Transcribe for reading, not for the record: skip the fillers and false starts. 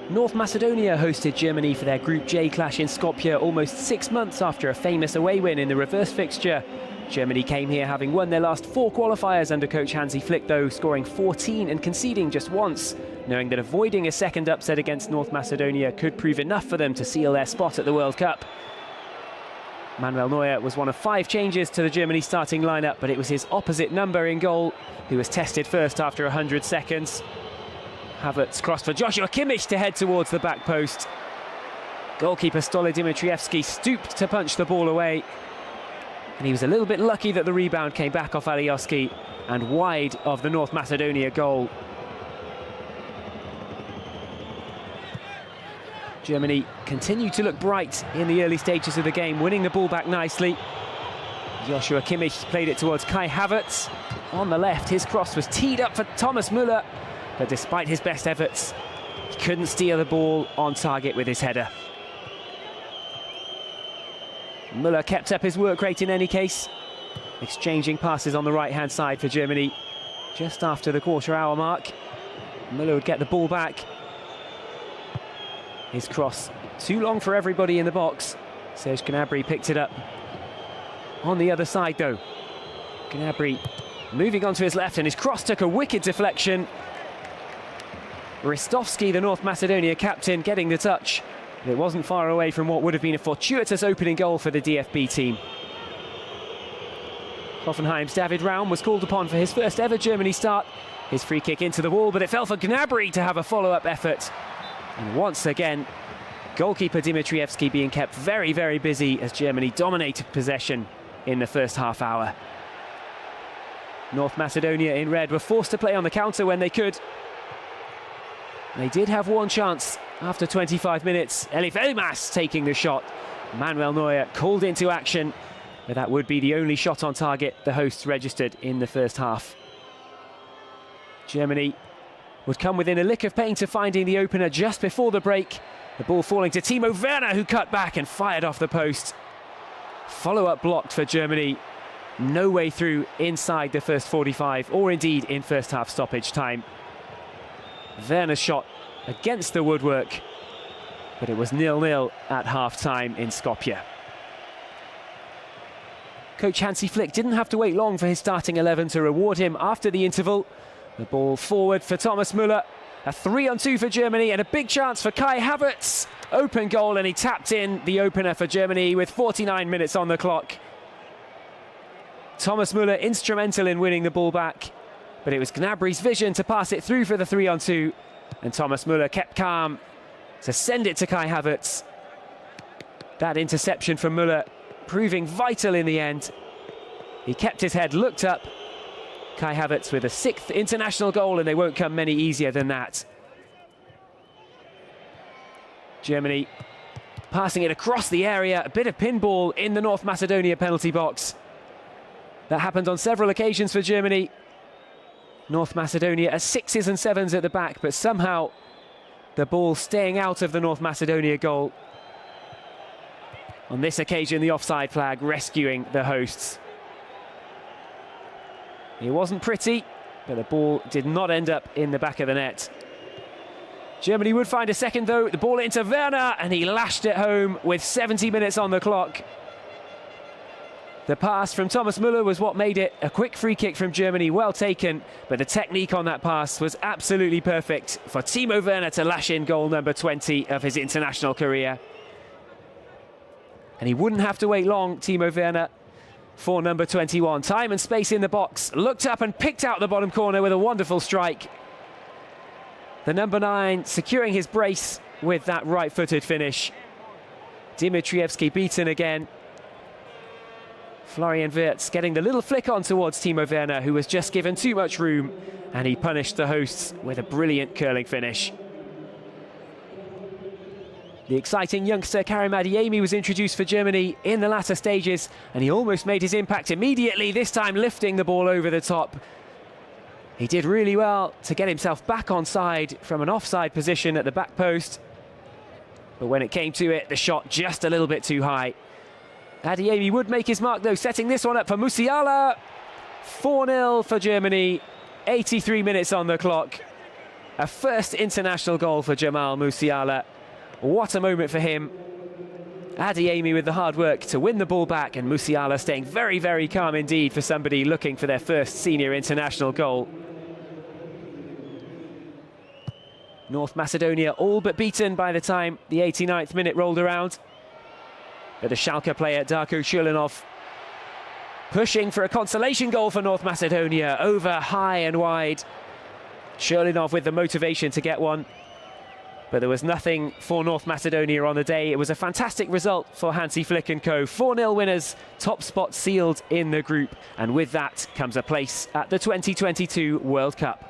North Macedonia hosted Germany for their Group J clash in Skopje almost 6 months after a famous away win in the reverse fixture. Germany came here having won their last 4 qualifiers under coach Hansi Flick though, scoring 14 and conceding just once, knowing that avoiding a second upset against North Macedonia could prove enough for them to seal their spot at the World Cup. Manuel Neuer was one of 5 changes to the Germany starting lineup, but it was his opposite number in goal who was tested first after 100 seconds. Havertz crossed for Joshua Kimmich to head towards the back post. Goalkeeper Stole Dimitrievski stooped to punch the ball away, and he was a little bit lucky that the rebound came back off Alioski and wide of the North Macedonia goal. Germany continued to look bright in the early stages of the game, winning the ball back nicely. Joshua Kimmich played it towards Kai Havertz. On the left, his cross was teed up for Thomas Müller, but despite his best efforts, he couldn't steer the ball on target with his header. Müller kept up his work rate in any case, exchanging passes on the right-hand side for Germany. Just after the quarter-hour mark, Müller would get the ball back. His cross, too long for everybody in the box. Serge Gnabry picked it up. On the other side, though, Gnabry moving on to his left, and his cross took a wicked deflection. Ristovski, the North Macedonia captain, getting the touch. It wasn't far away from what would have been a fortuitous opening goal for the DFB team. Hoffenheim's David Raum was called upon for his first ever Germany start. His free kick into the wall, but it fell for Gnabry to have a follow-up effort. And once again, goalkeeper Dimitrievski being kept very, very busy as Germany dominated possession in the first half hour. North Macedonia in red were forced to play on the counter when they could. They did have one chance after 25 minutes. Elif Elmas taking the shot. Manuel Neuer called into action, but that would be the only shot on target the hosts registered in the first half. Germany would come within a lick of pain to finding the opener just before the break. The ball falling to Timo Werner, who cut back and fired off the post. Follow-up blocked for Germany. No way through inside the first 45, or indeed in first half stoppage time. Werner's shot against the woodwork, but it was 0-0 at half-time in Skopje. Coach Hansi Flick didn't have to wait long for his starting 11 to reward him after the interval. The ball forward for Thomas Müller. A 3-on-2 for Germany and a big chance for Kai Havertz. Open goal, and he tapped in the opener for Germany with 49 minutes on the clock. Thomas Müller instrumental in winning the ball back, but it was Gnabry's vision to pass it through for the 3-on-2, and Thomas Müller kept calm to send it to Kai Havertz. That interception from Müller proving vital in the end. He kept his head, looked up. Kai Havertz with a 6th international goal, and they won't come many easier than that. Germany passing it across the area, a bit of pinball in the North Macedonia penalty box. That happened on several occasions for Germany. North Macedonia are 6s and 7s at the back, but somehow the ball staying out of the North Macedonia goal. On this occasion, the offside flag rescuing the hosts. It wasn't pretty, but the ball did not end up in the back of the net. Germany would find a second though. The ball into Werner, and he lashed it home with 70 minutes on the clock. The pass from Thomas Müller was what made it a quick free kick from Germany, well taken, but the technique on that pass was absolutely perfect for Timo Werner to lash in goal number 20 of his international career. And he wouldn't have to wait long, Timo Werner, for number 21. Time and space in the box, looked up and picked out the bottom corner with a wonderful strike. The number 9 securing his brace with that right-footed finish. Dimitrievski beaten again. Florian Wirtz getting the little flick on towards Timo Werner, who was just given too much room, and he punished the hosts with a brilliant curling finish. The exciting youngster Karim Adeyemi was introduced for Germany in the latter stages, and he almost made his impact immediately, this time lifting the ball over the top. He did really well to get himself back onside from an offside position at the back post, but when it came to it, the shot just a little bit too high. Adeyemi would make his mark though, setting this one up for Musiala. 4-0 for Germany, 83 minutes on the clock. A first international goal for Jamal Musiala. What a moment for him. Adeyemi with the hard work to win the ball back, and Musiala staying very, very calm indeed for somebody looking for their first senior international goal. North Macedonia all but beaten by the time the 89th minute rolled around. But the Schalke player Darko Chulinov pushing for a consolation goal for North Macedonia, over, high and wide. Chulinov with the motivation to get one. But there was nothing for North Macedonia on the day. It was a fantastic result for Hansi Flick and co. 4-0 winners, top spot sealed in the group. And with that comes a place at the 2022 World Cup.